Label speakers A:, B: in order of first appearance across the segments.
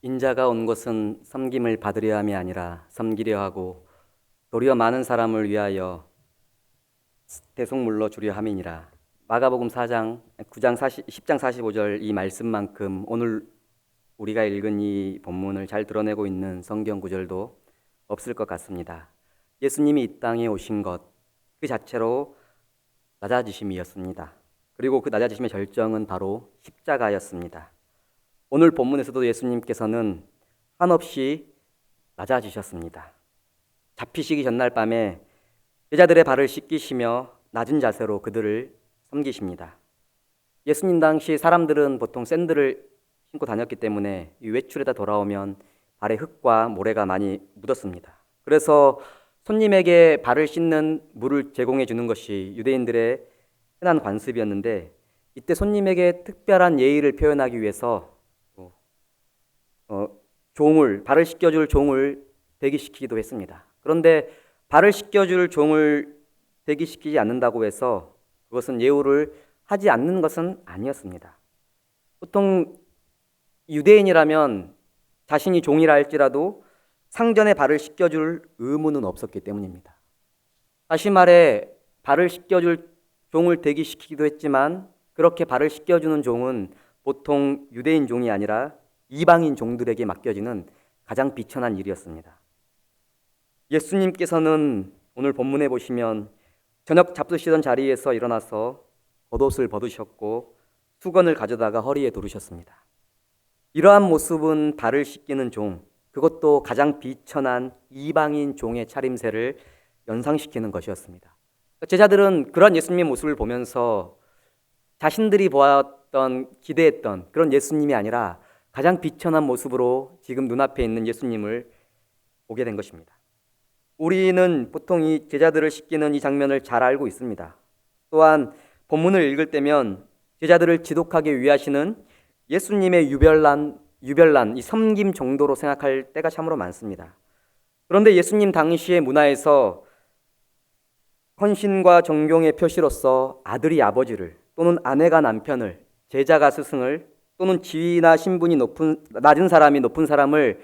A: 인자가 온 것은 섬김을 받으려 함이 아니라 섬기려 하고 도리어 많은 사람을 위하여 대속물로 주려 함이니라. 마가복음 4장 9장 10장 45절 이 말씀만큼 오늘 우리가 읽은 이 본문을 잘 드러내고 있는 성경 구절도 없을 것 같습니다. 예수님이 이 땅에 오신 것 그 자체로 낮아지심이었습니다. 그리고 그 낮아지심의 절정은 바로 십자가였습니다. 오늘 본문에서도 예수님께서는 한없이 낮아지셨습니다. 잡히시기 전날 밤에 제자들의 발을 씻기시며 낮은 자세로 그들을 섬기십니다. 예수님 당시 사람들은 보통 샌들을 신고 다녔기 때문에 이 외출에다 돌아오면 발에 흙과 모래가 많이 묻었습니다. 그래서 손님에게 발을 씻는 물을 제공해 주는 것이 유대인들의 흔한 관습이었는데, 이때 손님에게 특별한 예의를 표현하기 위해서 발을 씻겨줄 종을 대기시키기도 했습니다. 그런데 발을 씻겨줄 종을 대기시키지 않는다고 해서 그것은 예우를 하지 않는 것은 아니었습니다. 보통 유대인이라면 자신이 종이라 할지라도 상전의 발을 씻겨줄 의무는 없었기 때문입니다. 다시 말해 발을 씻겨줄 종을 대기시키기도 했지만 그렇게 발을 씻겨주는 종은 보통 유대인 종이 아니라 이방인 종들에게 맡겨지는 가장 비천한 일이었습니다. 예수님께서는 오늘 본문에 보시면 저녁 잡수시던 자리에서 일어나서 겉옷을 벗으셨고 수건을 가져다가 허리에 두르셨습니다. 이러한 모습은 발을 씻기는 종, 그것도 가장 비천한 이방인 종의 차림새를 연상시키는 것이었습니다. 제자들은 그런 예수님의 모습을 보면서 자신들이 보았던, 기대했던 그런 예수님이 아니라 가장 비천한 모습으로 지금 눈앞에 있는 예수님을 보게 된 것입니다. 우리는 보통 이 제자들을 씻기는 이 장면을 잘 알고 있습니다. 또한 본문을 읽을 때면 제자들을 지독하게 위하시는 예수님의 유별난 이 섬김 정도로 생각할 때가 참으로 많습니다. 그런데 예수님 당시의 문화에서 헌신과 존경의 표시로서 아들이 아버지를, 또는 아내가 남편을, 제자가 스승을, 또는 지위나 신분이 낮은 사람이 높은 사람을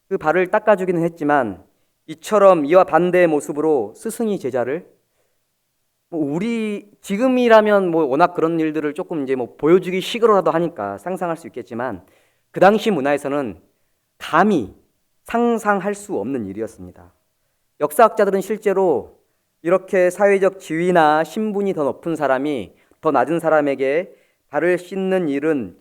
A: 그 발을 닦아주기는 했지만, 이처럼 이와 반대의 모습으로 스승이 제자를, 우리 지금이라면 워낙 그런 일들을 조금 이제 보여주기 식으로라도 하니까 상상할 수 있겠지만, 그 당시 문화에서는 감히 상상할 수 없는 일이었습니다. 역사학자들은 실제로 이렇게 사회적 지위나 신분이 더 높은 사람이 더 낮은 사람에게 발을 씻는 일은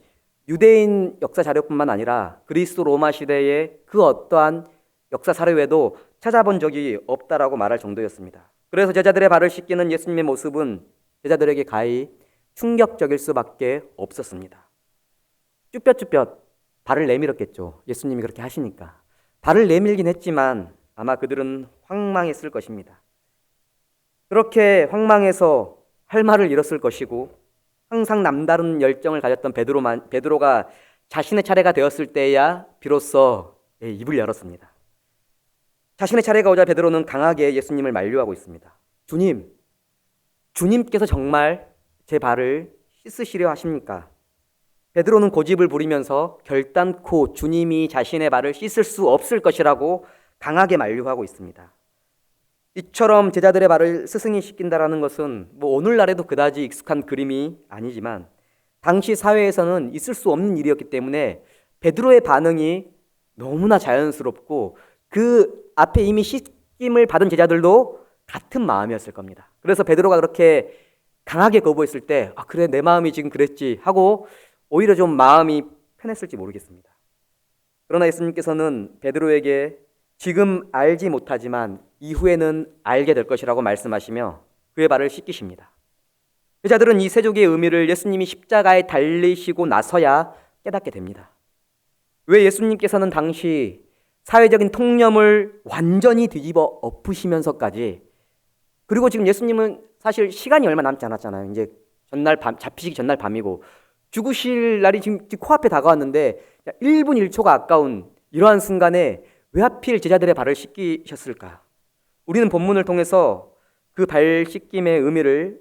A: 유대인 역사 자료뿐만 아니라 그리스 로마 시대의 그 어떠한 역사 사료에도 찾아본 적이 없다라고 말할 정도였습니다. 그래서 제자들의 발을 씻기는 예수님의 모습은 제자들에게 가히 충격적일 수밖에 없었습니다. 쭈뼛쭈뼛 발을 내밀었겠죠. 예수님이 그렇게 하시니까. 발을 내밀긴 했지만 아마 그들은 황망했을 것입니다. 그렇게 황망해서 할 말을 잃었을 것이고, 항상 남다른 열정을 가졌던 베드로가 자신의 차례가 되었을 때야 비로소 입을 열었습니다. 자신의 차례가 오자 베드로는 강하게 예수님을 만류하고 있습니다. 주님께서 정말 제 발을 씻으시려 하십니까? 베드로는 고집을 부리면서 결단코 주님이 자신의 발을 씻을 수 없을 것이라고 강하게 만류하고 있습니다. 이처럼 제자들의 발을 스승이 씻긴다라는 것은 오늘날에도 그다지 익숙한 그림이 아니지만 당시 사회에서는 있을 수 없는 일이었기 때문에 베드로의 반응이 너무나 자연스럽고 그 앞에 이미 씻김을 받은 제자들도 같은 마음이었을 겁니다. 그래서 베드로가 그렇게 강하게 거부했을 때 그래 내 마음이 지금 그랬지 하고 오히려 좀 마음이 편했을지 모르겠습니다. 그러나 예수님께서는 베드로에게 지금 알지 못하지만 이후에는 알게 될 것이라고 말씀하시며 그의 발을 씻기십니다. 제자들은 이 세족의 의미를 예수님이 십자가에 달리시고 나서야 깨닫게 됩니다. 왜 예수님께서는 당시 사회적인 통념을 완전히 뒤집어 엎으시면서까지, 그리고 지금 예수님은 사실 시간이 얼마 남지 않았잖아요. 이제 잡히시기 전날 밤이고 죽으실 날이 지금 코앞에 다가왔는데 1분 1초가 아까운 이러한 순간에 왜 하필 제자들의 발을 씻기셨을까? 우리는 본문을 통해서 그 발 씻김의 의미를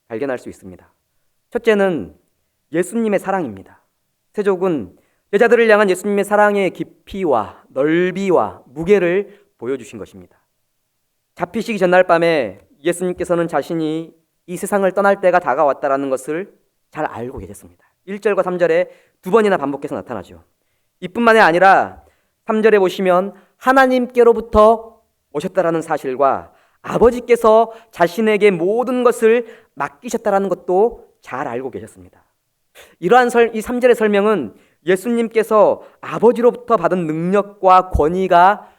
A: 발견할 수 있습니다. 첫째는 예수님의 사랑입니다. 세족은 제자들을 향한 예수님의 사랑의 깊이와 넓이와 무게를 보여주신 것입니다. 잡히시기 전날 밤에 예수님께서는 자신이 이 세상을 떠날 때가 다가왔다라는 것을 잘 알고 계셨습니다. 1절과 3절에 두 번이나 반복해서 나타나죠. 이뿐만이 아니라 3절에 보시면 하나님께로부터 오셨다라는 사실과 아버지께서 자신에게 모든 것을 맡기셨다라는 것도 잘 알고 계셨습니다. 이러한 이 3절의 설명은 예수님께서 아버지로부터 받은 능력과 권위가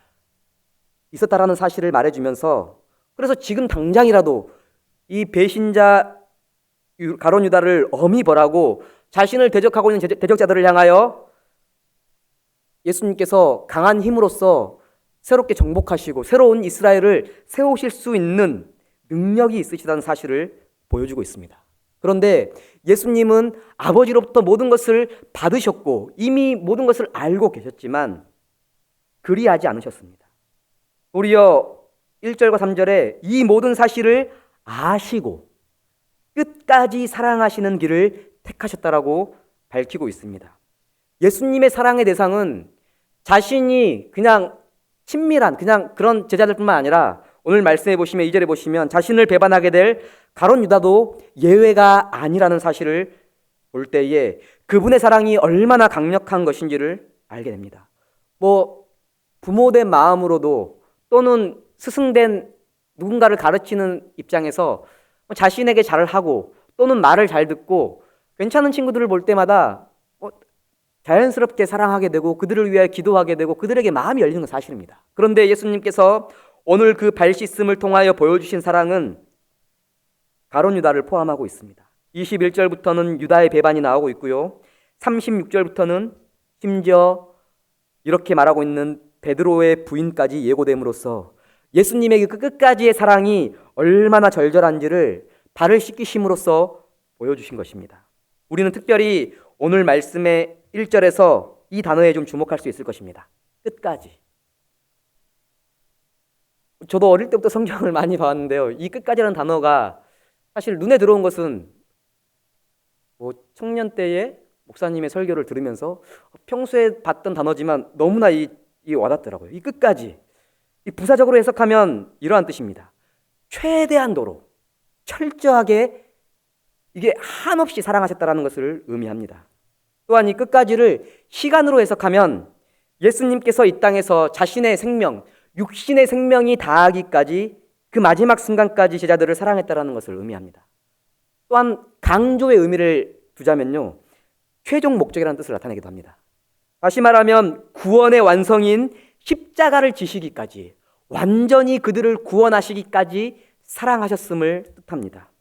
A: 있었다라는 사실을 말해주면서, 그래서 지금 당장이라도 이 배신자 가룟 유다를 엄히 벌하고 자신을 대적하고 있는 대적자들을 향하여 예수님께서 강한 힘으로써 새롭게 정복하시고 새로운 이스라엘을 세우실 수 있는 능력이 있으시다는 사실을 보여주고 있습니다. 그런데 예수님은 아버지로부터 모든 것을 받으셨고 이미 모든 것을 알고 계셨지만 그리하지 않으셨습니다. 도리어 1절과 3절에 이 모든 사실을 아시고 끝까지 사랑하시는 길을 택하셨다라고 밝히고 있습니다. 예수님의 사랑의 대상은 자신이 그냥 친밀한 그런 제자들뿐만 아니라 오늘 말씀해 보시면 2절에 보시면 자신을 배반하게 될 가룟 유다도 예외가 아니라는 사실을 볼 때에 그분의 사랑이 얼마나 강력한 것인지를 알게 됩니다. 부모된 마음으로도 또는 스승된 누군가를 가르치는 입장에서 자신에게 잘을 하고 또는 말을 잘 듣고 괜찮은 친구들을 볼 때마다 자연스럽게 사랑하게 되고 그들을 위해 기도하게 되고 그들에게 마음이 열리는 건 사실입니다. 그런데 예수님께서 오늘 그 발 씻음을 통하여 보여주신 사랑은 가룟 유다를 포함하고 있습니다. 21절부터는 유다의 배반이 나오고 있고요. 36절부터는 심지어 이렇게 말하고 있는 베드로의 부인까지 예고됨으로써 예수님에게 그 끝까지의 사랑이 얼마나 절절한지를 발을 씻기심으로써 보여주신 것입니다. 우리는 특별히 오늘 말씀의 1절에서 이 단어에 좀 주목할 수 있을 것입니다. 끝까지. 저도 어릴 때부터 성경을 많이 봤는데요. 이 끝까지라는 단어가 사실 눈에 들어온 것은 청년 때에 목사님의 설교를 들으면서 평소에 봤던 단어지만 너무나 이 와닿더라고요. 이 끝까지. 이 부사적으로 해석하면 이러한 뜻입니다. 최대한 도로 철저하게 이게 한없이 사랑하셨다라는 것을 의미합니다. 또한 이 끝까지를 시간으로 해석하면 예수님께서 이 땅에서 자신의 생명, 육신의 생명이 다하기까지 그 마지막 순간까지 제자들을 사랑했다라는 것을 의미합니다. 또한 강조의 의미를 두자면요, 최종 목적이라는 뜻을 나타내기도 합니다. 다시 말하면 구원의 완성인 십자가를 지시기까지 완전히 그들을 구원하시기까지 사랑하셨음을 뜻합니다.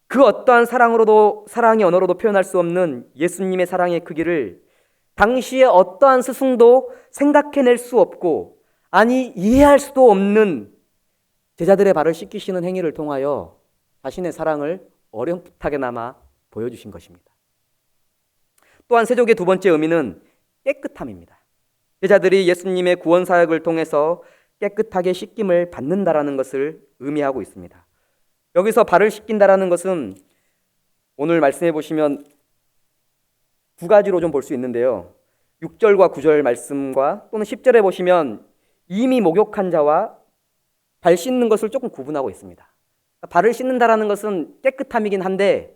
A: 그 어떠한 사랑의 언어로도 표현할 수 없는 예수님의 사랑의 크기를 당시에 어떠한 스승도 생각해낼 수 없고 이해할 수도 없는 제자들의 발을 씻기시는 행위를 통하여 자신의 사랑을 어렴풋하게나마 보여주신 것입니다. 또한 세족의 두 번째 의미는 깨끗함입니다. 제자들이 예수님의 구원 사역을 통해서 깨끗하게 씻김을 받는다라는 것을 의미하고 있습니다. 여기서 발을 씻긴다라는 것은 오늘 말씀해 보시면 두 가지로 좀 볼 수 있는데요. 6절과 9절 말씀과 또는 10절에 보시면 이미 목욕한 자와 발 씻는 것을 조금 구분하고 있습니다. 발을 씻는다라는 것은 깨끗함이긴 한데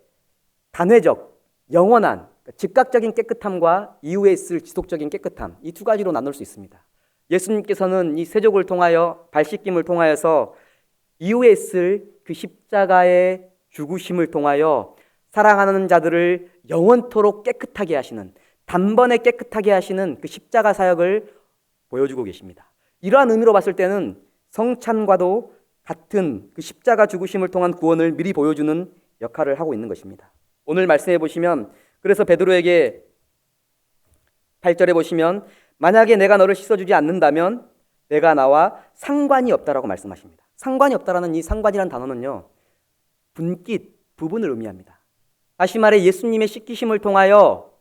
A: 단회적, 영원한, 즉각적인 깨끗함과 이후에 있을 지속적인 깨끗함, 이 두 가지로 나눌 수 있습니다. 예수님께서는 이 세족을 통하여 발 씻김을 통하여서 이후에 있을 그 십자가의 죽으심을 통하여 사랑하는 자들을 영원토록 깨끗하게 하시는, 단번에 깨끗하게 하시는 그 십자가 사역을 보여주고 계십니다. 이러한 의미로 봤을 때는 성찬과도 같은 그 십자가 죽으심을 통한 구원을 미리 보여주는 역할을 하고 있는 것입니다. 오늘 말씀해 보시면 그래서 베드로에게 8절에 보시면 만약에 내가 너를 씻어주지 않는다면 내가 나와 상관이 없다라고 말씀하십니다. 상관이 없다라는 이 상관이라는 단어는요, 분깃, 부분을 의미합니다. 다시 말해 예수님의 씻기심을 통하여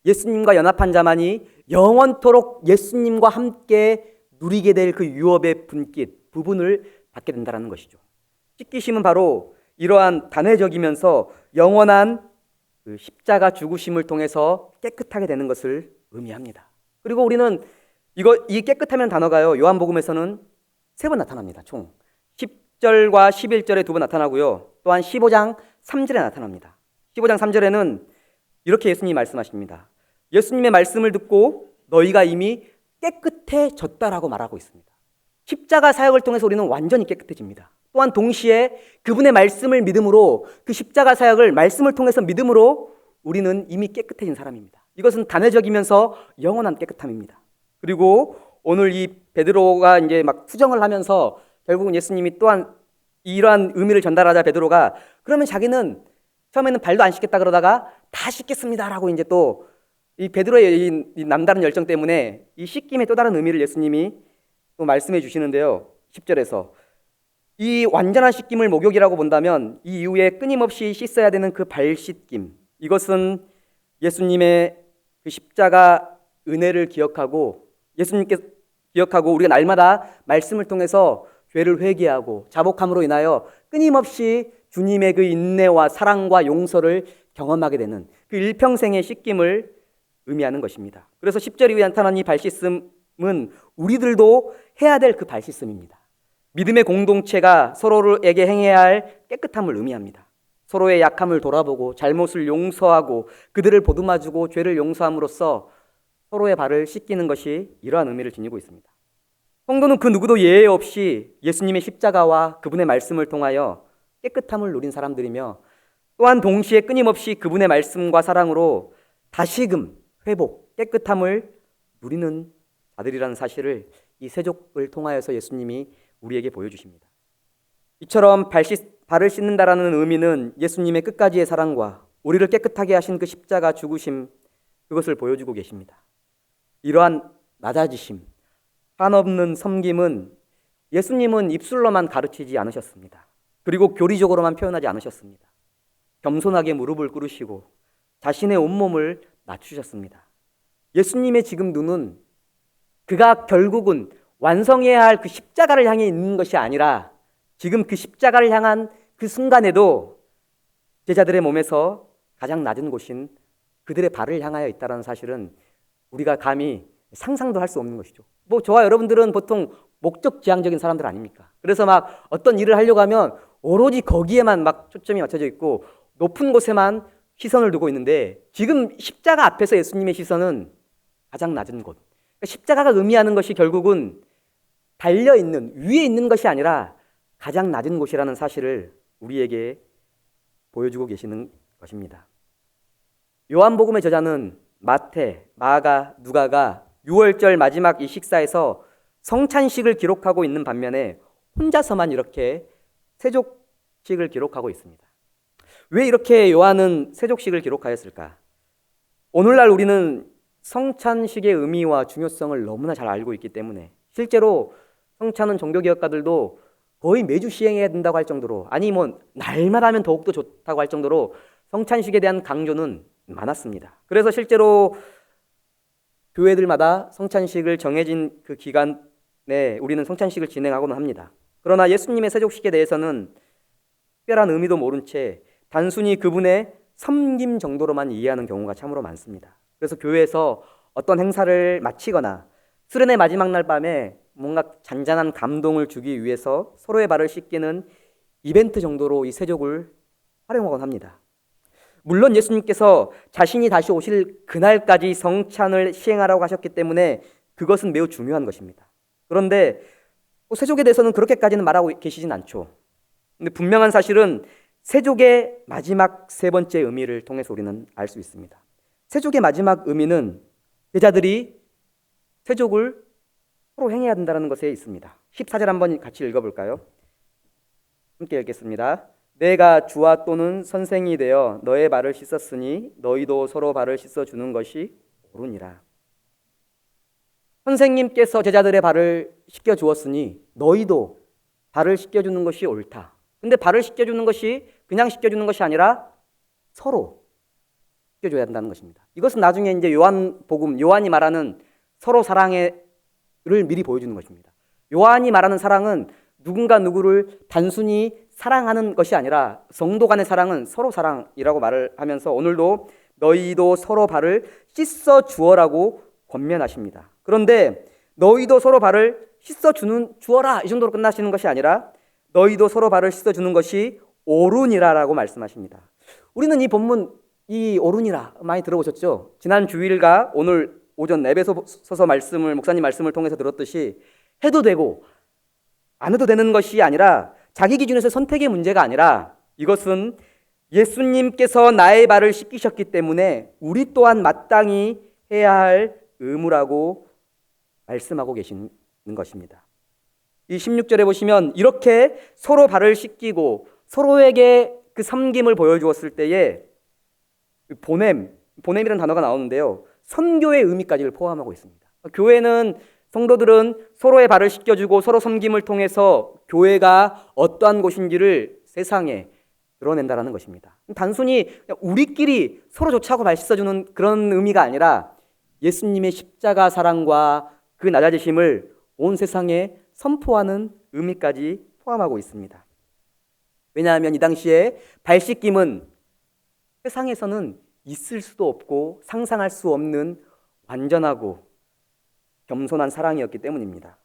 A: 예수님과 연합한 자만이 영원토록 예수님과 함께 누리게 될 그 유업의 분깃, 부분을 받게 된다는 것이죠. 씻기심은 바로 이러한 단회적이면서 영원한 그 십자가 죽으심을 통해서 깨끗하게 되는 것을 의미합니다. 그리고 우리는 이 깨끗함이라는 단어가요, 요한복음에서는 3번 나타납니다. 총 10절과 11절에 2번 나타나고요, 또한 15장 3절에 나타납니다. 15장 3절에는 이렇게 예수님이 말씀하십니다. 예수님의 말씀을 듣고 너희가 이미 깨끗해졌다라고 말하고 있습니다. 십자가 사역을 통해서 우리는 완전히 깨끗해집니다. 또한 동시에 그분의 말씀을 믿음으로, 그 십자가 사역을 말씀을 통해서 믿음으로 우리는 이미 깨끗해진 사람입니다. 이것은 단회적이면서 영원한 깨끗함입니다. 그리고 오늘 이 베드로가 이제 막 투정을 하면서 결국은 예수님이 또한 이러한 의미를 전달하자 베드로가 그러면 자기는 처음에는 발도 안 씻겠다 그러다가 다 씻겠습니다라고 이제 또 이 베드로의 이 남다른 열정 때문에 이 씻김의 또 다른 의미를 예수님이 또 말씀해 주시는데요. 10절에서 이 완전한 씻김을 목욕이라고 본다면 이 이후에 끊임없이 씻어야 되는 그 발 씻김, 이것은 예수님의 그 십자가 은혜를 기억하고 예수님께 기억하고 우리가 날마다 말씀을 통해서 죄를 회개하고 자복함으로 인하여 끊임없이 주님의 그 인내와 사랑과 용서를 경험하게 되는 그 일평생의 씻김을 의미하는 것입니다. 그래서 10절 이후에 나타난 이 발씻음은 우리들도 해야 될 그 발씻음입니다. 믿음의 공동체가 서로에게 행해야 할 깨끗함을 의미합니다. 서로의 약함을 돌아보고 잘못을 용서하고 그들을 보듬어주고 죄를 용서함으로써 서로의 발을 씻기는 것이 이러한 의미를 지니고 있습니다. 성도는 그 누구도 예외 없이 예수님의 십자가와 그분의 말씀을 통하여 깨끗함을 누린 사람들이며 또한 동시에 끊임없이 그분의 말씀과 사랑으로 다시금 회복, 깨끗함을 누리는 자들이라는 사실을 이 세족을 통하여서 예수님이 우리에게 보여주십니다. 이처럼 발을 씻는다라는 의미는 예수님의 끝까지의 사랑과 우리를 깨끗하게 하신 그 십자가 죽으심, 그것을 보여주고 계십니다. 이러한 낮아지심, 한없는 섬김은 예수님은 입술로만 가르치지 않으셨습니다. 그리고 교리적으로만 표현하지 않으셨습니다. 겸손하게 무릎을 꿇으시고 자신의 온몸을 낮추셨습니다. 예수님의 지금 눈은 그가 결국은 완성해야 할 그 십자가를 향해 있는 것이 아니라 지금 그 십자가를 향한 그 순간에도 제자들의 몸에서 가장 낮은 곳인 그들의 발을 향하여 있다는 사실은 우리가 감히 상상도 할 수 없는 것이죠. 저와 여러분들은 보통 목적지향적인 사람들 아닙니까? 그래서 막 어떤 일을 하려고 하면 오로지 거기에만 막 초점이 맞춰져 있고 높은 곳에만 시선을 두고 있는데 지금 십자가 앞에서 예수님의 시선은 가장 낮은 곳. 십자가가 의미하는 것이 결국은 달려있는, 위에 있는 것이 아니라 가장 낮은 곳이라는 사실을 우리에게 보여주고 계시는 것입니다. 요한복음의 저자는 마태, 마가, 누가가 6월절 마지막 이 식사에서 성찬식을 기록하고 있는 반면에 혼자서만 이렇게 세족식을 기록하고 있습니다. 왜 이렇게 요한은 세족식을 기록하였을까? 오늘날 우리는 성찬식의 의미와 중요성을 너무나 잘 알고 있기 때문에 실제로 성찬은 종교개혁가들도 거의 매주 시행해야 된다고 할 정도로, 아니 날마다 하면 더욱더 좋다고 할 정도로 성찬식에 대한 강조는 많았습니다. 그래서 실제로 교회들마다 성찬식을 정해진 그 기간에 우리는 성찬식을 진행하고는 합니다. 그러나 예수님의 세족식에 대해서는 특별한 의미도 모른 채 단순히 그분의 섬김 정도로만 이해하는 경우가 참으로 많습니다. 그래서 교회에서 어떤 행사를 마치거나 수련의 마지막 날 밤에 뭔가 잔잔한 감동을 주기 위해서 서로의 발을 씻기는 이벤트 정도로 이 세족을 활용하곤 합니다. 물론 예수님께서 자신이 다시 오실 그날까지 성찬을 시행하라고 하셨기 때문에 그것은 매우 중요한 것입니다. 그런데 세족에 대해서는 그렇게까지는 말하고 계시진 않죠. 근데 분명한 사실은 세족의 마지막 세 번째 의미를 통해서 우리는 알 수 있습니다. 세족의 마지막 의미는 제자들이 세족을 서로 행해야 된다는 것에 있습니다. 14절 한번 같이 읽어볼까요? 함께 읽겠습니다. 내가 주와 또는 선생이 되어 너의 발을 씻었으니 너희도 서로 발을 씻어주는 것이 옳으니라. 선생님께서 제자들의 발을 씻겨주었으니 너희도 발을 씻겨주는 것이 옳다. 근데 발을 씻겨주는 것이 그냥 씻겨주는 것이 아니라 서로 씻겨줘야 한다는 것입니다. 이것은 나중에 이제 요한이 말하는 서로 사랑을 미리 보여주는 것입니다. 요한이 말하는 사랑은 누군가 누구를 단순히 사랑하는 것이 아니라 성도 간의 사랑은 서로 사랑이라고 말을 하면서 오늘도 너희도 서로 발을 씻어 주어라고 권면하십니다. 그런데 너희도 서로 발을 씻어 주어라 이 정도로 끝나시는 것이 아니라 너희도 서로 발을 씻어 주는 것이 옳으니라라고 말씀하십니다. 우리는 이 본문 이 옳으니라 많이 들어보셨죠? 지난 주일과 오늘 오전 에베소서 말씀을 목사님 말씀을 통해서 들었듯이 해도 되고 안 해도 되는 것이 아니라 자기 기준에서 선택의 문제가 아니라 이것은 예수님께서 나의 발을 씻기셨기 때문에 우리 또한 마땅히 해야 할 의무라고 말씀하고 계시는 것입니다. 이 16절에 보시면 이렇게 서로 발을 씻기고 서로에게 그 섬김을 보여주었을 때에 보냄이라는 단어가 나오는데요. 선교의 의미까지를 포함하고 있습니다. 교회는 성도들은 서로의 발을 씻겨주고 서로 섬김을 통해서 교회가 어떠한 곳인지를 세상에 드러낸다라는 것입니다. 단순히 우리끼리 서로 좋자고 발 씻어주는 그런 의미가 아니라 예수님의 십자가 사랑과 그 낮아지심을 온 세상에 선포하는 의미까지 포함하고 있습니다. 왜냐하면 이 당시에 발 씻김은 세상에서는 있을 수도 없고 상상할 수 없는 완전하고 겸손한 사랑이었기 때문입니다.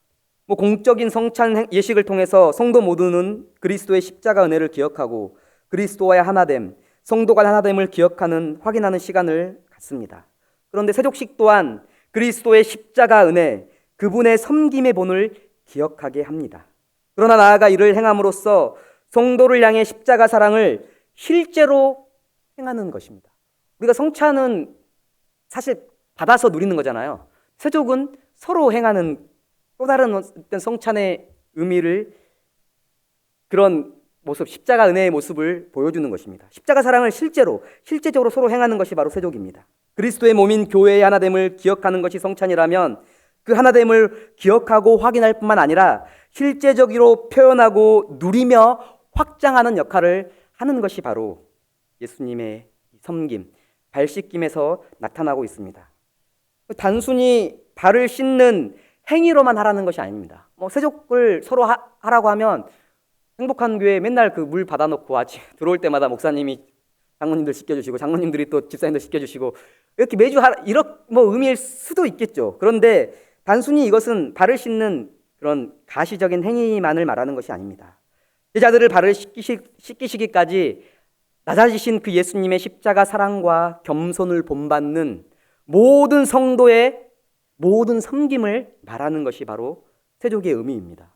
A: 공적인 성찬 예식을 통해서 성도 모두는 그리스도의 십자가 은혜를 기억하고 그리스도와의 하나됨, 성도 간 하나됨을 기억하는 확인하는 시간을 갖습니다. 그런데 세족식 또한 그리스도의 십자가 은혜, 그분의 섬김의 본을 기억하게 합니다. 그러나 나아가 이를 행함으로써 성도를 향해 십자가 사랑을 실제로 행하는 것입니다. 우리가 성찬은 사실 받아서 누리는 거잖아요. 세족은 서로 행하는 또 다른 어떤 성찬의 의미를 그런 모습, 십자가 은혜의 모습을 보여주는 것입니다. 십자가 사랑을 실제적으로 서로 행하는 것이 바로 세족입니다. 그리스도의 몸인 교회의 하나됨을 기억하는 것이 성찬이라면 그 하나됨을 기억하고 확인할 뿐만 아니라 실제적으로 표현하고 누리며 확장하는 역할을 하는 것이 바로 예수님의 섬김, 발 씻김에서 나타나고 있습니다. 단순히 발을 씻는 행위로만 하라는 것이 아닙니다. 세족을 서로 하라고 하면 행복한 교회 맨날 그 물 받아놓고 아침 들어올 때마다 목사님이 장로님들 씻겨주시고 장로님들이 또 집사님들 씻겨주시고 이렇게 매주 이런 의미일 수도 있겠죠. 그런데 단순히 이것은 발을 씻는 그런 가시적인 행위만을 말하는 것이 아닙니다. 제자들을 발을 씻기시기까지 낮아지신 그 예수님의 십자가 사랑과 겸손을 본받는 모든 성도의 모든 섬김을 말하는 것이 바로 세족의 의미입니다.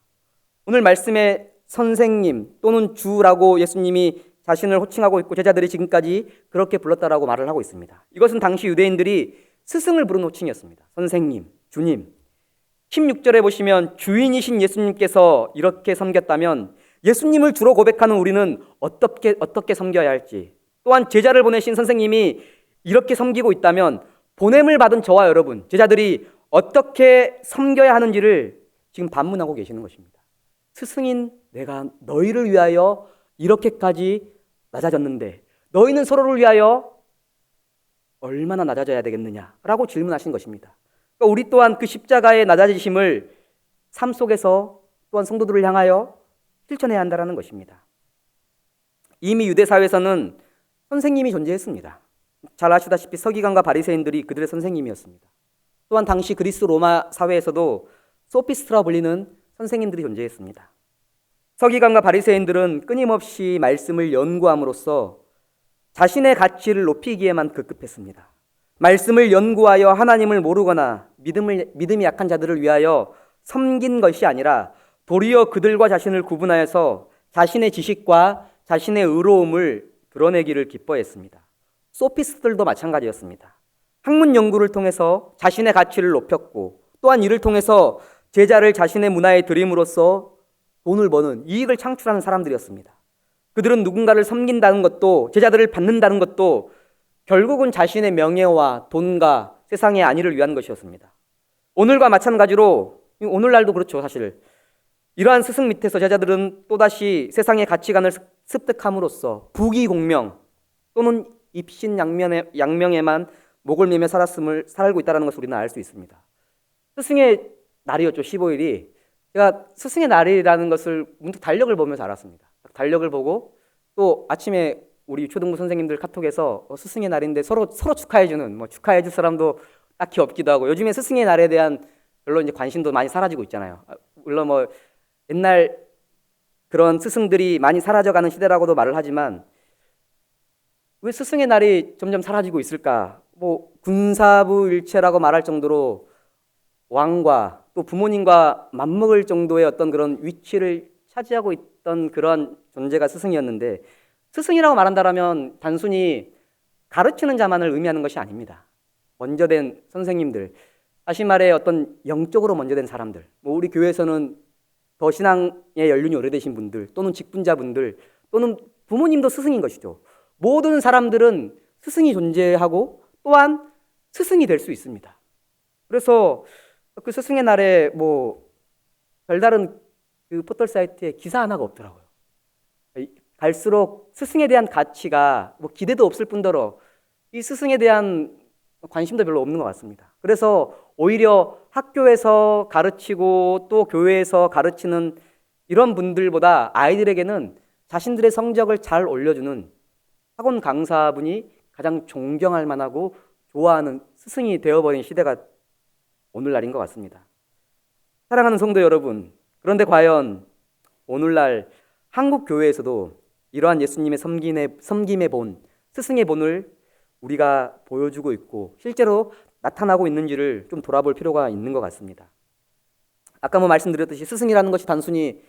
A: 오늘 말씀에 선생님 또는 주라고 예수님이 자신을 호칭하고 있고 제자들이 지금까지 그렇게 불렀다라고 말을 하고 있습니다. 이것은 당시 유대인들이 스승을 부르는 호칭이었습니다. 선생님, 주님. 16절에 보시면 주인이신 예수님께서 이렇게 섬겼다면 예수님을 주로 고백하는 우리는 어떻게 섬겨야 할지, 또한 제자를 보내신 선생님이 이렇게 섬기고 있다면 보냄을 받은 저와 여러분, 제자들이 어떻게 섬겨야 하는지를 지금 반문하고 계시는 것입니다. 스승인 내가 너희를 위하여 이렇게까지 낮아졌는데 너희는 서로를 위하여 얼마나 낮아져야 되겠느냐라고 질문하신 것입니다. 그러니까 우리 또한 그 십자가의 낮아지심을 삶 속에서 또한 성도들을 향하여 실천해야 한다는 것입니다. 이미 유대 사회에서는 선생님이 존재했습니다. 잘 아시다시피 서기관과 바리새인들이 그들의 선생님이었습니다. 또한 당시 그리스 로마 사회에서도 소피스트라 불리는 선생님들이 존재했습니다. 서기관과 바리새인들은 끊임없이 말씀을 연구함으로써 자신의 가치를 높이기에만 급급했습니다. 말씀을 연구하여 하나님을 모르거나 믿음이 약한 자들을 위하여 섬긴 것이 아니라 도리어 그들과 자신을 구분하여서 자신의 지식과 자신의 의로움을 드러내기를 기뻐했습니다. 소피스트들도 마찬가지였습니다. 학문 연구를 통해서 자신의 가치를 높였고 또한 이를 통해서 제자를 자신의 문화에 들임으로써 돈을 버는 이익을 창출하는 사람들이었습니다. 그들은 누군가를 섬긴다는 것도 제자들을 받는다는 것도 결국은 자신의 명예와 돈과 세상의 안위를 위한 것이었습니다. 오늘과 마찬가지로 오늘날도 그렇죠. 사실 이러한 스승 밑에서 제자들은 또다시 세상의 가치관을 습득함으로써 부귀공명 또는 입신양명에만 목을 매며 살고 있다는 것을 우리는 알 수 있습니다. 스승의 날이었죠. 15일이. 제가 스승의 날이라는 것을 문득 달력을 보면서 알았습니다. 달력을 보고 또 아침에 우리 초등부 선생님들 카톡에서 스승의 날인데 서로 축하해주는, 축하해줄 사람도 딱히 없기도 하고, 요즘에 스승의 날에 대한 별로 이제 관심도 많이 사라지고 있잖아요. 물론 옛날 그런 스승들이 많이 사라져가는 시대라고도 말을 하지만, 왜 스승의 날이 점점 사라지고 있을까? 군사부 일체라고 말할 정도로 왕과 또 부모님과 맞먹을 정도의 어떤 그런 위치를 차지하고 있던 그런 존재가 스승이었는데, 스승이라고 말한다면 단순히 가르치는 자만을 의미하는 것이 아닙니다. 먼저 된 선생님들, 다시 말해 어떤 영적으로 먼저 된 사람들, 우리 교회에서는 더 신앙의 연륜이 오래되신 분들, 또는 직분자분들, 또는 부모님도 스승인 것이죠. 모든 사람들은 스승이 존재하고 또한 스승이 될 수 있습니다. 그래서 그 스승의 날에 별다른 그 포털 사이트에 기사 하나가 없더라고요. 갈수록 스승에 대한 가치가 기대도 없을 뿐더러 이 스승에 대한 관심도 별로 없는 것 같습니다. 그래서 오히려 학교에서 가르치고 또 교회에서 가르치는 이런 분들보다 아이들에게는 자신들의 성적을 잘 올려주는 학원 강사분이 가장 존경할 만하고 좋아하는 스승이 되어버린 시대가 오늘날인 것 같습니다. 사랑하는 성도 여러분, 그런데 과연 오늘날 한국 교회에서도 이러한 예수님의 섬김의 본, 스승의 본을 우리가 보여주고 있고 실제로 나타나고 있는지를 좀 돌아볼 필요가 있는 것 같습니다. 아까 말씀드렸듯이 스승이라는 것이 단순히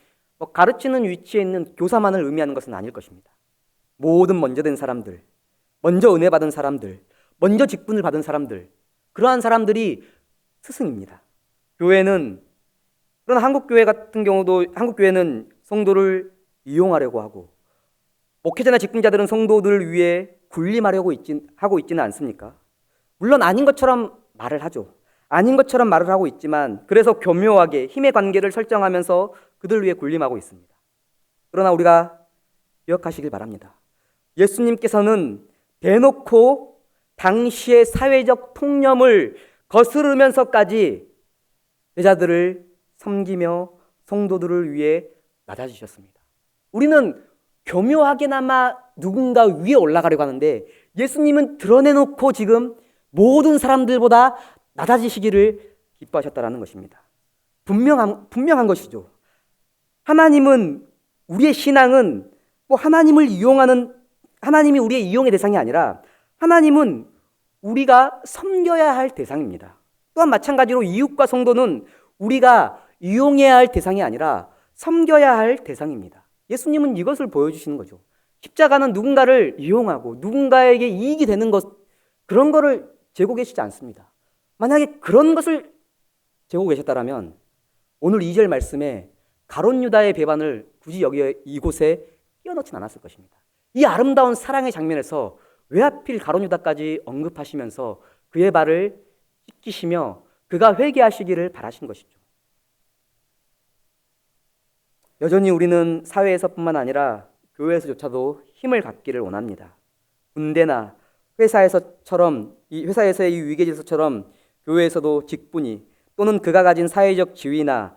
A: 가르치는 위치에 있는 교사만을 의미하는 것은 아닐 것입니다. 모든 먼저 된 사람들, 먼저 은혜 받은 사람들, 먼저 직분을 받은 사람들, 그러한 사람들이 스승입니다. 그러나 한국 교회 같은 경우도 한국 교회는 성도를 이용하려고 하고, 목회자나 직분자들은 성도들을 위해 군림하려고 하고 있지는 않습니까? 물론 아닌 것처럼 말을 하죠. 아닌 것처럼 말을 하고 있지만, 그래서 교묘하게 힘의 관계를 설정하면서 그들 위해 군림하고 있습니다. 그러나 우리가 기억하시길 바랍니다. 예수님께서는 대놓고 당시의 사회적 통념을 거스르면서까지 제자들을 섬기며 성도들을 위해 낮아지셨습니다. 우리는 교묘하게나마 누군가 위에 올라가려고 하는데, 예수님은 드러내놓고 지금 모든 사람들보다 낮아지시기를 기뻐하셨다는 것입니다. 분명한 것이죠. 우리의 신앙은 하나님이 우리의 이용의 대상이 아니라 하나님은 우리가 섬겨야 할 대상입니다. 또한 마찬가지로 이웃과 성도는 우리가 이용해야 할 대상이 아니라 섬겨야 할 대상입니다. 예수님은 이것을 보여주시는 거죠. 십자가는 누군가를 이용하고 누군가에게 이익이 되는 그런 거를 재고 계시지 않습니다. 만약에 그런 것을 재고 계셨다면 오늘 2절 말씀에 가룟 유다의 배반을 굳이 이곳에 끼워넣진 않았을 것입니다. 이 아름다운 사랑의 장면에서 왜 하필 가룟 유다까지 언급하시면서 그의 발을 씻기시며 그가 회개하시기를 바라신 것이죠. 여전히 우리는 사회에서뿐만 아니라 교회에서조차도 힘을 갖기를 원합니다. 군대나 회사에서의 이 위계질서처럼 교회에서도 직분이 또는 그가 가진 사회적 지위나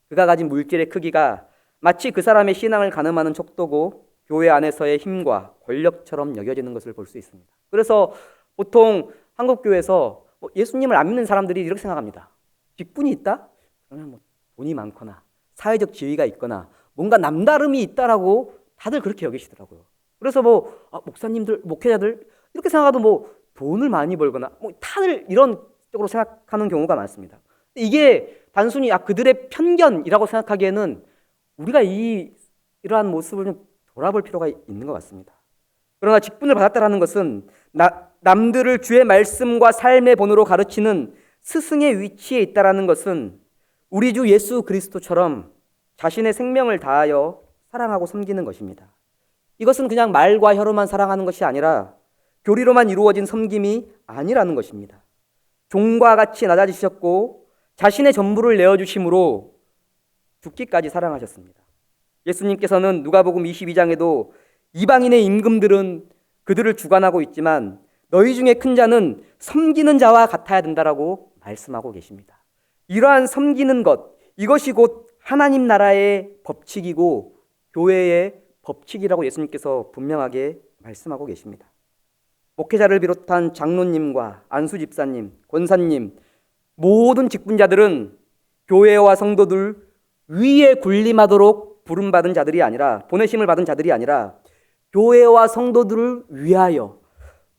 A: 그가 가진 물질의 크기가 마치 그 사람의 신앙을 가늠하는 척도고 교회 안에서의 힘과 권력처럼 여겨지는 것을 볼 수 있습니다. 그래서 보통 한국 교회에서 예수님을 안 믿는 사람들이 이렇게 생각합니다. 직분이 있다? 그러면 돈이 많거나 사회적 지위가 있거나 뭔가 남다름이 있다라고 다들 그렇게 여기시더라고요. 그래서 목사님들, 목회자들 이렇게 생각하도 돈을 많이 벌거나 다들 이런 쪽으로 생각하는 경우가 많습니다. 이게 단순히 그들의 편견이라고 생각하기에는 우리가 이러한 모습을 좀 돌아볼 필요가 있는 것 같습니다. 그러나 직분을 받았다라는 것은 남들을 주의 말씀과 삶의 본으로 가르치는 스승의 위치에 있다라는 것은 우리 주 예수 그리스도처럼 자신의 생명을 다하여 사랑하고 섬기는 것입니다. 이것은 그냥 말과 혀로만 사랑하는 것이 아니라 교리로만 이루어진 섬김이 아니라는 것입니다. 종과 같이 낮아지셨고 자신의 전부를 내어주심으로 죽기까지 사랑하셨습니다. 예수님께서는 누가복음 22장에도 이방인의 임금들은 그들을 주관하고 있지만 너희 중에 큰 자는 섬기는 자와 같아야 된다라고 말씀하고 계십니다. 이러한 섬기는 것, 이것이 곧 하나님 나라의 법칙이고 교회의 법칙이라고 예수님께서 분명하게 말씀하고 계십니다. 목회자를 비롯한 장로님과 안수 집사님, 권사님, 모든 직분자들은 교회와 성도들 위에 군림하도록 부름받은 자들이 아니라, 보내심을 받은 자들이 아니라 교회와 성도들을 위하여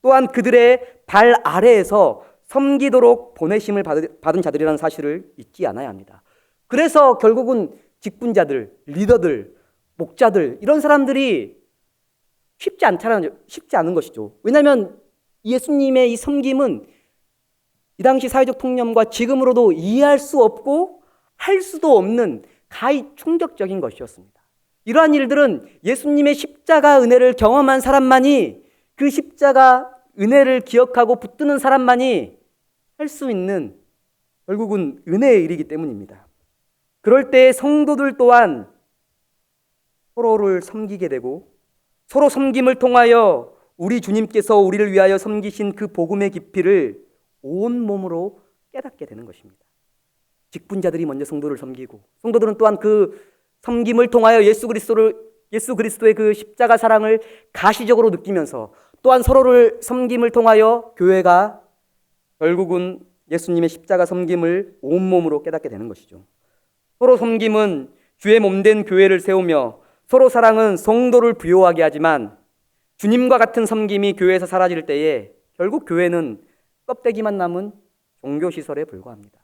A: 또한 그들의 발 아래에서 섬기도록 보내심을 받은 자들이라는 사실을 잊지 않아야 합니다. 그래서 결국은 직분자들, 리더들, 목자들 이런 사람들이 쉽지 않은 것이죠. 왜냐하면 예수님의 이 섬김은 이 당시 사회적 통념과 지금으로도 이해할 수 없고 할 수도 없는 가히 충격적인 것이었습니다. 이러한 일들은 예수님의 십자가 은혜를 경험한 사람만이, 그 십자가 은혜를 기억하고 붙드는 사람만이 할 수 있는 결국은 은혜의 일이기 때문입니다. 그럴 때 성도들 또한 서로를 섬기게 되고 서로 섬김을 통하여 우리 주님께서 우리를 위하여 섬기신 그 복음의 깊이를 온몸으로 깨닫게 되는 것입니다. 직분자들이 먼저 성도를 섬기고 성도들은 또한 그 섬김을 통하여 예수 그리스도의 그 십자가 사랑을 가시적으로 느끼면서 또한 서로를 섬김을 통하여 교회가 결국은 예수님의 십자가 섬김을 온몸으로 깨닫게 되는 것이죠. 서로 섬김은 주의 몸된 교회를 세우며 서로 사랑은 성도를 부요하게 하지만 주님과 같은 섬김이 교회에서 사라질 때에 결국 교회는 껍데기만 남은 종교시설에 불과합니다.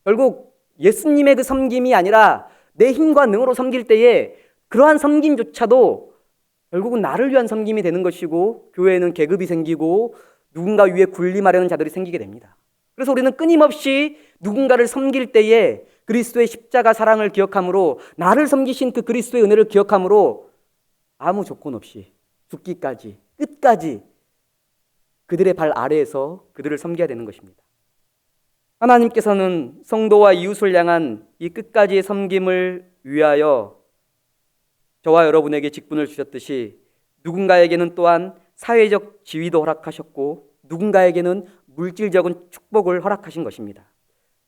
A: 결국 예수님의 그 섬김이 아니라 내 힘과 능으로 섬길 때에 그러한 섬김조차도 결국은 나를 위한 섬김이 되는 것이고 교회에는 계급이 생기고 누군가 위에 군림하려는 자들이 생기게 됩니다. 그래서 우리는 끊임없이 누군가를 섬길 때에 그리스도의 십자가 사랑을 기억함으로, 나를 섬기신 그 그리스도의 은혜를 기억함으로 아무 조건 없이 죽기까지 끝까지 그들의 발 아래에서 그들을 섬겨야 되는 것입니다. 하나님께서는 성도와 이웃을 향한 이 끝까지의 섬김을 위하여 저와 여러분에게 직분을 주셨듯이 누군가에게는 또한 사회적 지위도 허락하셨고 누군가에게는 물질적인 축복을 허락하신 것입니다.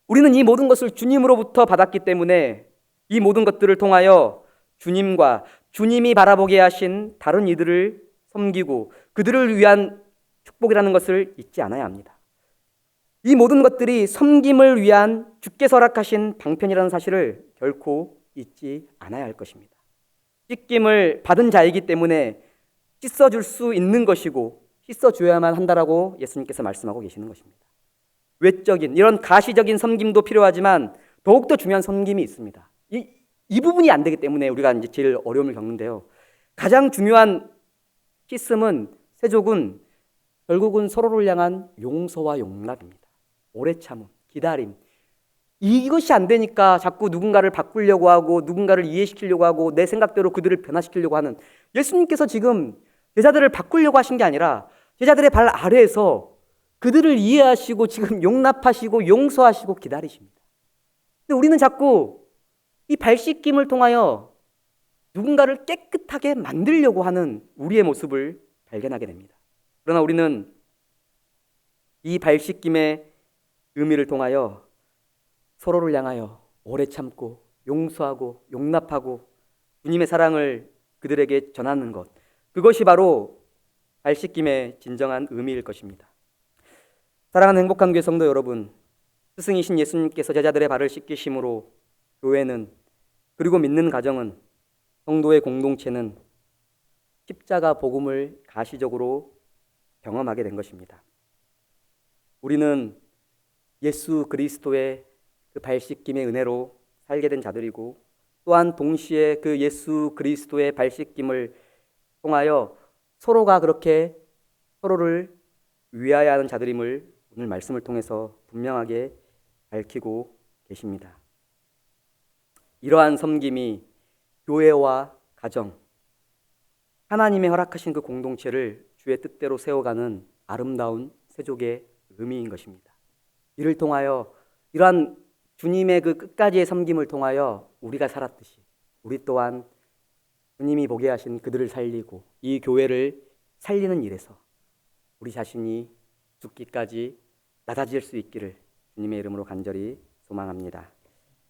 A: 우리는 이 모든 것을 주님으로부터 받았기 때문에 이 모든 것들을 통하여 주님과 주님이 바라보게 하신 다른 이들을 섬기고 그들을 위한 축복이라는 것을 잊지 않아야 합니다. 이 모든 것들이 섬김을 위한 주께서 허락하신 방편이라는 사실을 결코 잊지 않아야 할 것입니다. 씻김을 받은 자이기 때문에 씻어줄 수 있는 것이고 씻어줘야만 한다라고 예수님께서 말씀하고 계시는 것입니다. 외적인 이런 가시적인 섬김도 필요하지만 더욱더 중요한 섬김이 있습니다. 이 부분이 안 되기 때문에 우리가 이제 제일 어려움을 겪는데요. 가장 중요한 씻음은, 세족은 결국은 서로를 향한 용서와 용납입니다. 오래 참음, 기다림. 이것이 안 되니까 자꾸 누군가를 바꾸려고 하고 누군가를 이해시키려고 하고 내 생각대로 그들을 변화시키려고 하는, 예수님께서 지금 제자들을 바꾸려고 하신 게 아니라 제자들의 발 아래에서 그들을 이해하시고 지금 용납하시고 용서하시고 기다리십니다. 근데 우리는 자꾸 이 발 씻김을 통하여 누군가를 깨끗하게 만들려고 하는 우리의 모습을 발견하게 됩니다. 그러나 우리는 이 발 씻김의 의미를 통하여 서로를 향하여 오래 참고 용서하고 용납하고 주님의 사랑을 그들에게 전하는 것, 그것이 바로 발 씻김의 진정한 의미일 것입니다. 사랑하는 행복한 교회 성도 여러분, 스승이신 예수님께서 제자들의 발을 씻기심으로 교회는, 그리고 믿는 가정은, 성도의 공동체는 십자가 복음을 가시적으로 경험하게 된 것입니다. 우리는 예수 그리스도의 그 발 씻김의 은혜로 살게 된 자들이고 또한 동시에 그 예수 그리스도의 발 씻김을 통하여 서로가 그렇게 서로를 위하여 하는 자들임을 오늘 말씀을 통해서 분명하게 밝히고 계십니다. 이러한 섬김이 교회와 가정, 하나님의 허락하신 그 공동체를 주의 뜻대로 세워가는 아름다운 세족의 의미인 것입니다. 이를 통하여, 이러한 주님의 그 끝까지의 섬김을 통하여 우리가 살았듯이 우리 또한 주님이 보게 하신 그들을 살리고 이 교회를 살리는 일에서 우리 자신이 죽기까지 낮아질 수 있기를 주님의 이름으로 간절히 소망합니다.